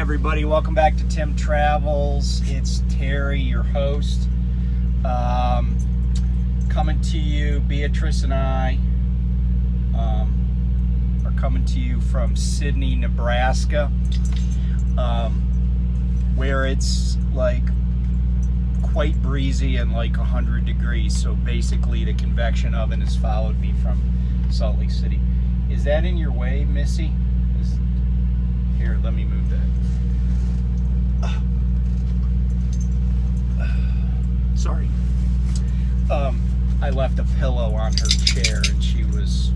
everybody, welcome back to Tim Travels. It's Terry, your host. Coming to you, Beatrice and I are coming to you from Sidney, Nebraska, where it's like quite breezy and like 100 degrees. So basically the convection oven has followed me from Salt Lake City. Is that in your way, Missy? Here, let me move that. Sorry. I left a pillow on her chair and she was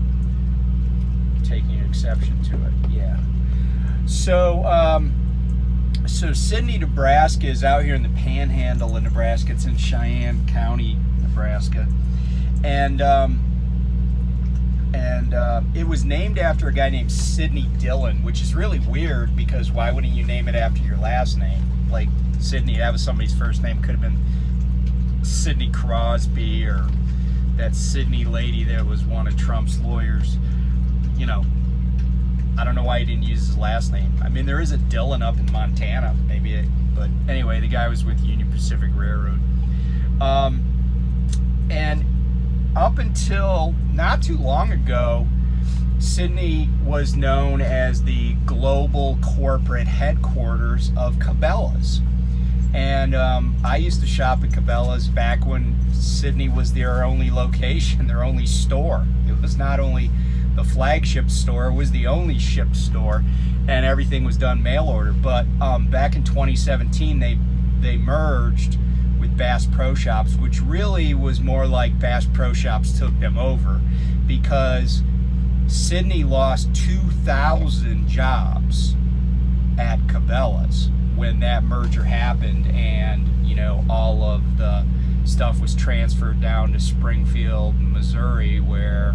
taking exception to it. Yeah. So Sidney, Nebraska is out here in the panhandle of Nebraska. It's in Cheyenne County, Nebraska. And it was named after a guy named Sidney Dillon, which is really weird because why wouldn't you name it after your last name? Like Sidney, that was somebody's first name. Could have been Sidney Crosby or that Sidney lady that was one of Trump's lawyers. You know, I don't know why he didn't use his last name. I mean, there is a Dillon up in Montana, but anyway, the guy was with Union Pacific Railroad. And up until not too long ago, Sidney was known as the global corporate headquarters of Cabela's. And I used to shop at Cabela's back when Sidney was their only location, their only store. It was not only the flagship store, it was the only ship store, and everything was done mail order. But back in 2017, they merged with Bass Pro Shops, which really was more like Bass Pro Shops took them over, because Sidney lost 2,000 jobs at Cabela's when that merger happened, and all of the stuff was transferred down to Springfield, Missouri, where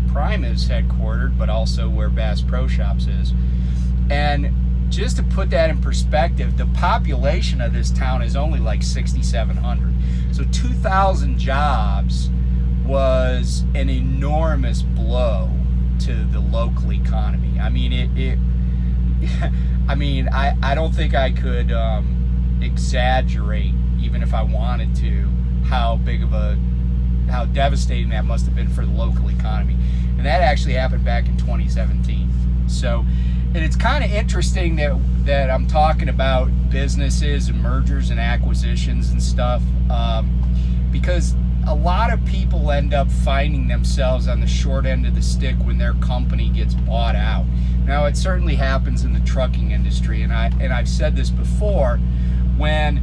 Prime is headquartered, but also where Bass Pro Shops is. And just to put that in perspective, the population of this town is only like 6,700. So 2,000 jobs was an enormous blow to the local economy. I mean, I don't think I could exaggerate, even if I wanted to, how devastating that must have been for the local economy. And that actually happened back in 2017. So, and it's kind of interesting that I'm talking about businesses and mergers and acquisitions and stuff, because a lot of people end up finding themselves on the short end of the stick when their company gets bought out. Now, it certainly happens in the trucking industry, and I've said this before, when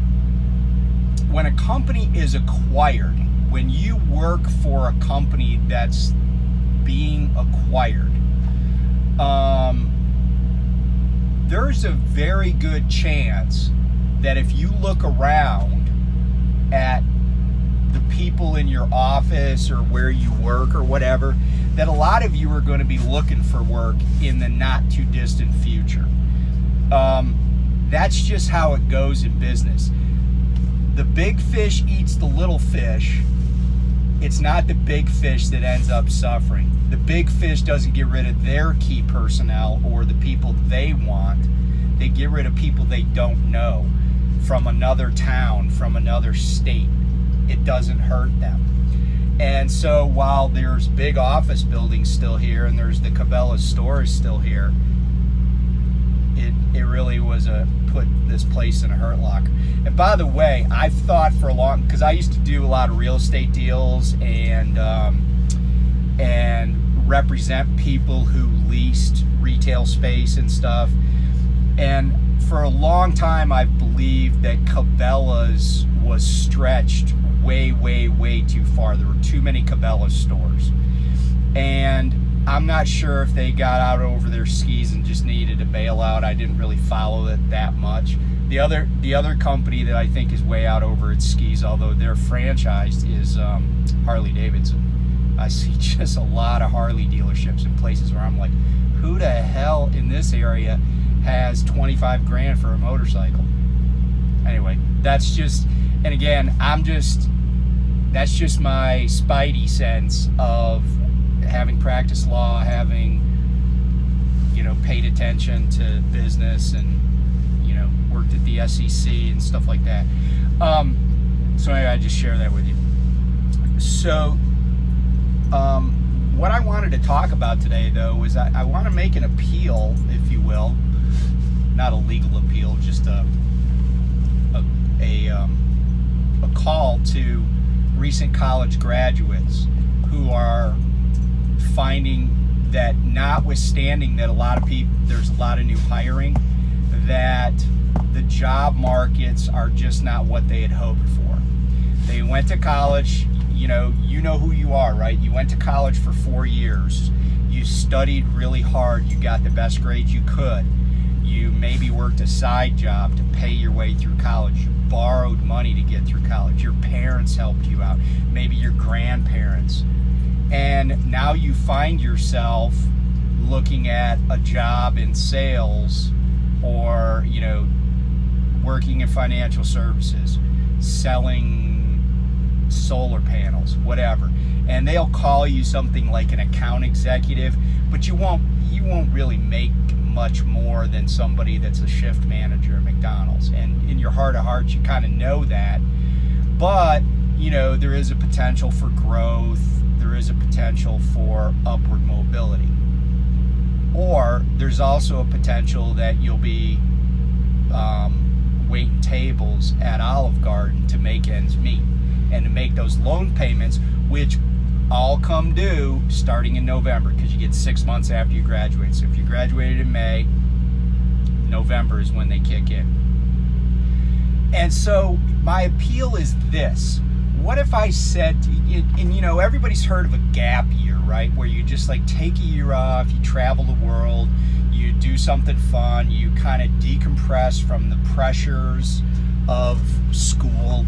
a company is acquired, when you work for a company that's being acquired, there's a very good chance that if you look around at the people in your office or where you work or whatever, that a lot of you are going to be looking for work in the not too distant future. That's just how it goes in business. The big fish eats the little fish. It's not the big fish that ends up suffering. The big fish doesn't get rid of their key personnel or the people they want. They get rid of people they don't know from another town, from another state. It doesn't hurt them. And so while there's big office buildings still here and there's the Cabela's stores still here, it really was put this place in a hurt locker. And by the way, I've thought for a long, because I used to do a lot of real estate deals and represent people who leased retail space and stuff. And for a long time, I've believed that Cabela's was stretched way, way, way too far. There were too many Cabela's stores. And I'm not sure if they got out over their skis and just needed a bailout. I didn't really follow it that much. The other company that I think is way out over its skis, although they're franchised, is Harley Davidson. I see just a lot of Harley dealerships in places where I'm like, who the hell in this area has 25 grand for a motorcycle? Anyway, that's just, and again, that's just my spidey sense of having practiced law, having, paid attention to business and, worked at the SEC and stuff like that. So anyway, I just share that with you. So what I wanted to talk about today, though, is I want to make an appeal, if you will, not a legal appeal, just a call to recent college graduates who are finding that, notwithstanding that there's a lot of new hiring, that the job markets are just not what they had hoped for. They went to college, you know who you are, right? You went to college for 4 years. You studied really hard. You got the best grades you could. You maybe worked a side job to pay your way through college. You borrowed money to get through college. Your parents helped you out. Maybe your grandparents. And now you find yourself looking at a job in sales or, working in financial services, selling solar panels, whatever. And they'll call you something like an account executive, but you won't really make much more than somebody that's a shift manager at McDonald's. And in your heart of hearts, you kind of know that. But, there is a potential for growth. There is a potential for upward mobility. Or there's also a potential that you'll be waiting tables at Olive Garden to make ends meet and to make those loan payments, which all come due starting in November, because you get 6 months after you graduate. So if you graduated in May, November is when they kick in. And so my appeal is this. What if I said, and everybody's heard of a gap year, right? Where you just take a year off, you travel the world, you do something fun, you kind of decompress from the pressures of school,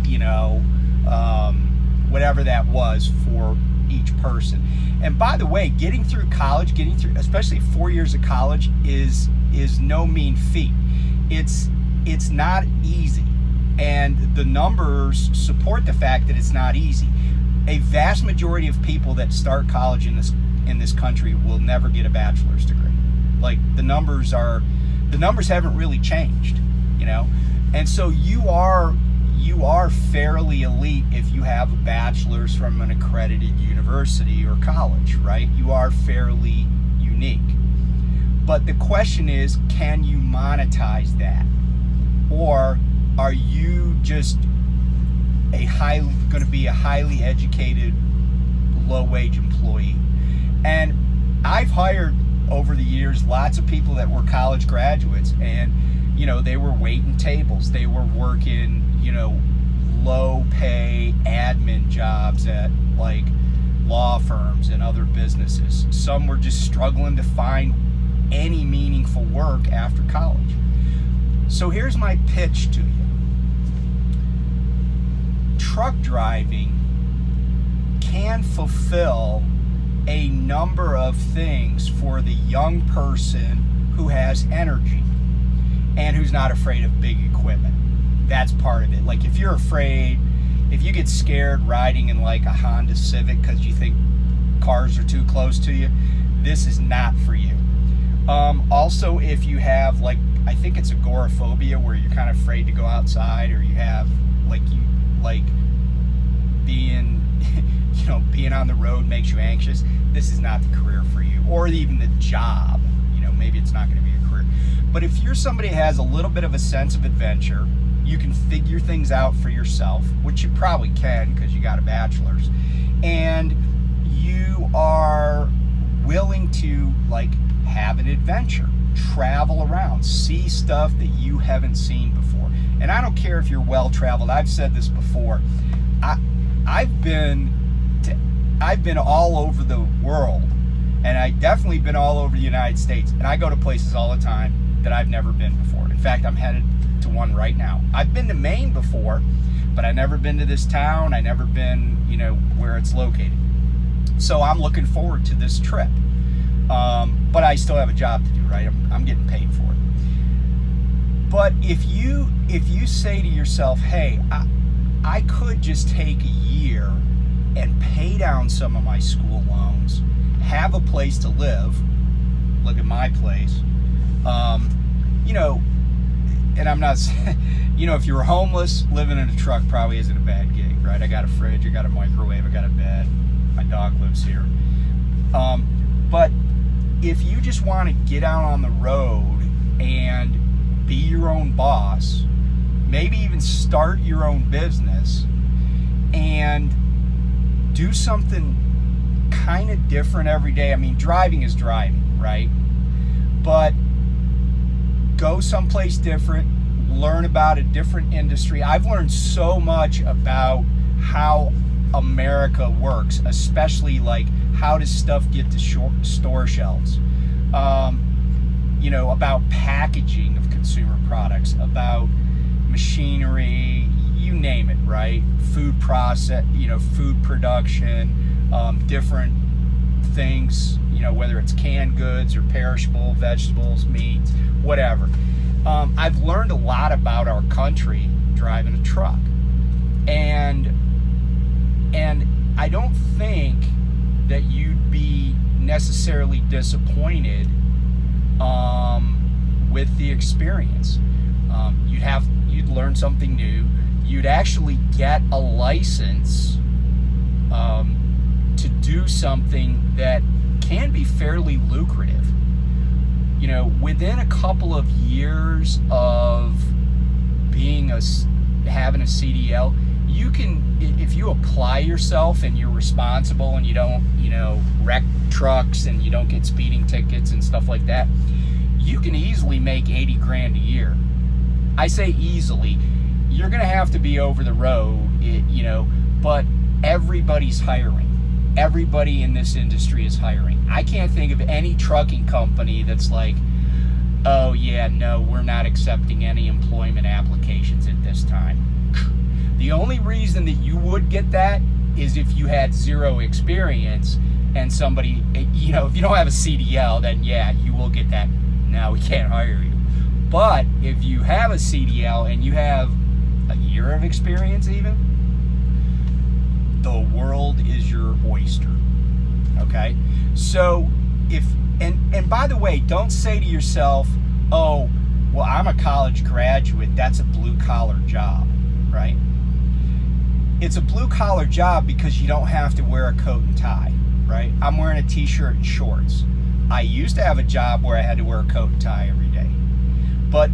whatever that was for each person. And by the way, getting through college, especially 4 years of college, is no mean feat. It's not easy. And the numbers support the fact that it's not easy. A vast majority of people that start college in this country will never get a bachelor's degree. The numbers haven't really changed, And so you are fairly elite if you have a bachelor's from an accredited university or college, right? You are fairly unique. But the question is, can you monetize that? Or are you just going to be a highly educated, low-wage employee? And I've hired over the years lots of people that were college graduates, and they were waiting tables. They were working, low-pay admin jobs at law firms and other businesses. Some were just struggling to find any meaningful work after college. So here's my pitch to you. Truck driving can fulfill a number of things for the young person who has energy and who's not afraid of big equipment. That's part of it. If you're afraid, if you get scared riding in a Honda Civic because you think cars are too close to you, this is not for you. Also, if you have I think it's agoraphobia, where you're kind of afraid to go outside, or you have being on the road makes you anxious, this is not the career for you. Or even the job, maybe it's not going to be a career. But if you're somebody who has a little bit of a sense of adventure, you can figure things out for yourself, which you probably can because you got a bachelor's, and you are willing to have an adventure, travel around, see stuff that you haven't seen before. And I don't care if you're well traveled. I've said this before. I've been all over the world, and I've definitely been all over the United States, and I go to places all the time that I've never been before. In fact, I'm headed to one right now. I've been to Maine before, but I've never been to this town. I've never been, where it's located. So I'm looking forward to this trip. But I still have a job to do, right? I'm getting paid for it. But if you say to yourself, hey, I could just take a year and pay down some of my school loans, have a place to live, look at my place, and and I'm not, if you were homeless, living in a truck probably isn't a bad gig, right? I got a fridge, I got a microwave, I got a bed, my dog lives here. But if you just want to get out on the road and be your own boss, maybe even start your own business and do something kind of different every day. I mean, driving is driving, right? But go someplace different, learn about a different industry. I've learned so much about how America works, especially like how does stuff get to store shelves, about packaging of consumer products, about machinery, you name it, right? Food process, food production, different things, whether it's canned goods or perishable vegetables, meats, whatever. I've learned a lot about our country driving a truck, and I don't think that you'd be necessarily disappointed with the experience. You'd learn something new. You'd actually get a license to do something that can be fairly lucrative. Within a couple of years of having a CDL, you can, if you apply yourself and you're responsible and you don't, wreck trucks and you don't get speeding tickets and stuff like that, you can easily make 80 grand a year. I say easily. You're going to have to be over the road, but everybody's hiring. Everybody in this industry is hiring. I can't think of any trucking company that's like, oh yeah, no, we're not accepting any employment applications at this time. The only reason that you would get that is if you had zero experience and somebody, if you don't have a CDL, then yeah, you will get that. Now we can't hire you. But if you have a CDL and you have a year of experience even, the world is your oyster. Okay? So and by the way, don't say to yourself, oh, well, I'm a college graduate, that's a blue collar job, right? It's a blue collar job because you don't have to wear a coat and tie, right? I'm wearing a t-shirt and shorts. I used to have a job where I had to wear a coat and tie every day. But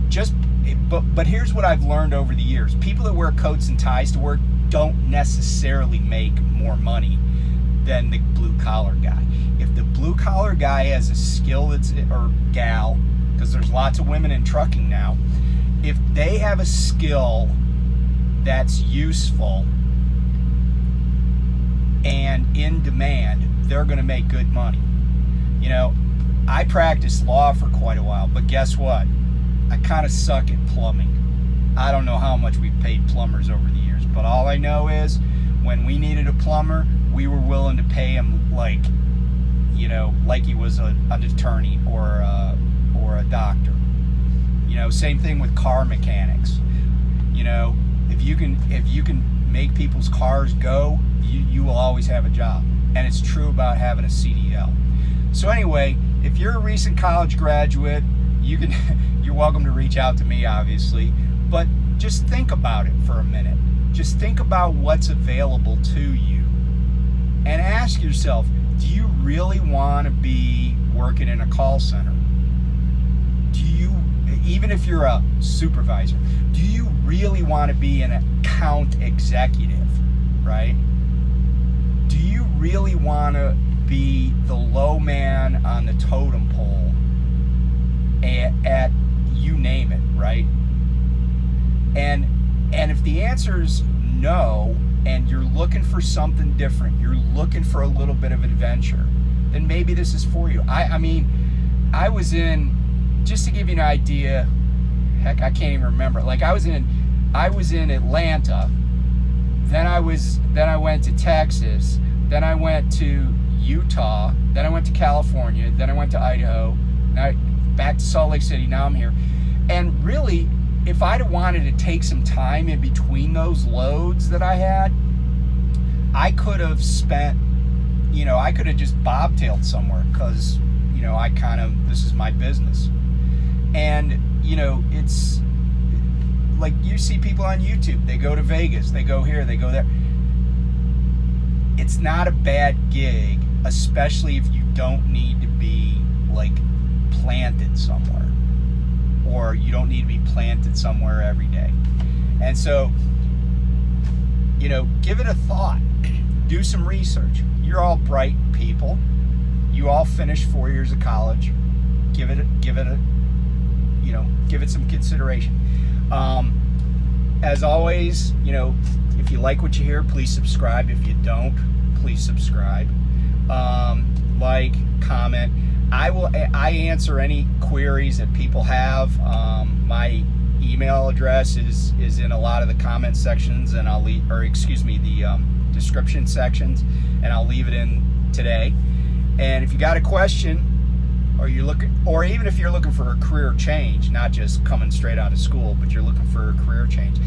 here's what I've learned over the years. People that wear coats and ties to work don't necessarily make more money than the blue collar guy. If the blue collar guy has a skill or gal, because there's lots of women in trucking now, if they have a skill that's useful and in demand, they're going to make good money. I practiced law for quite a while, but guess what? I kind of suck at plumbing. I don't know how much we've paid plumbers over the years, but all I know is when we needed a plumber, we were willing to pay him like he was an attorney or a doctor. Same thing with car mechanics. If you can make people's cars go, you will always have a job. And it's true about having a CDL. So anyway, if you're a recent college graduate, you're welcome to reach out to me, obviously, but just think about it for a minute. Just think about what's available to you and ask yourself, do you really want to be working in a call center? Even if you're a supervisor, do you really want to be an account executive, right? Do you really want to be the low man on the totem pole at you name it, right? And if the answer is no, and you're looking for something different, you're looking for a little bit of adventure, then maybe this is for you. I was in, just to give you an idea, heck, I can't even remember. Like I was in Atlanta, then I went to Texas, then I went to Utah, then I went to California, then I went to Idaho, now back to Salt Lake City, now I'm here. And really, if I'd have wanted to take some time in between those loads that I had, I could have spent, I could have just bobtailed somewhere because, this is my business. And, like you see people on YouTube, they go to Vegas, they go here, they go there. It's not a bad gig, especially if you don't need to be like planted somewhere, or you don't need to be planted somewhere every day. And so, you know, give it a thought. Do some research. You're all bright people. You all finished 4 years of college. Give it some consideration. As always, you know, if you like what you hear, please subscribe. If you don't, please subscribe. Like, comment. I answer any queries that people have. My email address is in a lot of the comment sections, and I'll leave, or excuse me, the description sections, and I'll leave it in today. And if you got a question, or even if you're looking for a career change, not just coming straight out of school, but you're looking for a career change,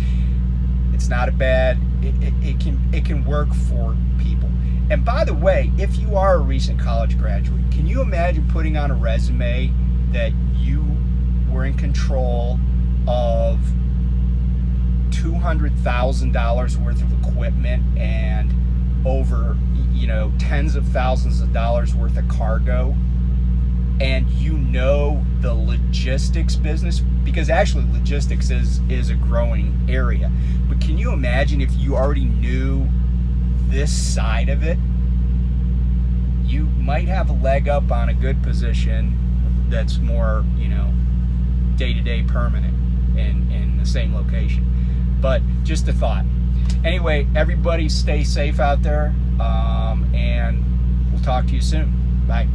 it's not a bad. It can work for people. And by the way, if you are a recent college graduate, can you imagine putting on a resume that you were in control of $200,000 worth of equipment and over, you know, tens of thousands of dollars worth of cargo, and you know the logistics business? Because actually logistics is a growing area. But can you imagine if you already knew this side of it? You might have a leg up on a good position that's more, you know, day-to-day permanent in the same location. But just a thought. Anyway, everybody stay safe out there, and we'll talk to you soon. Bye.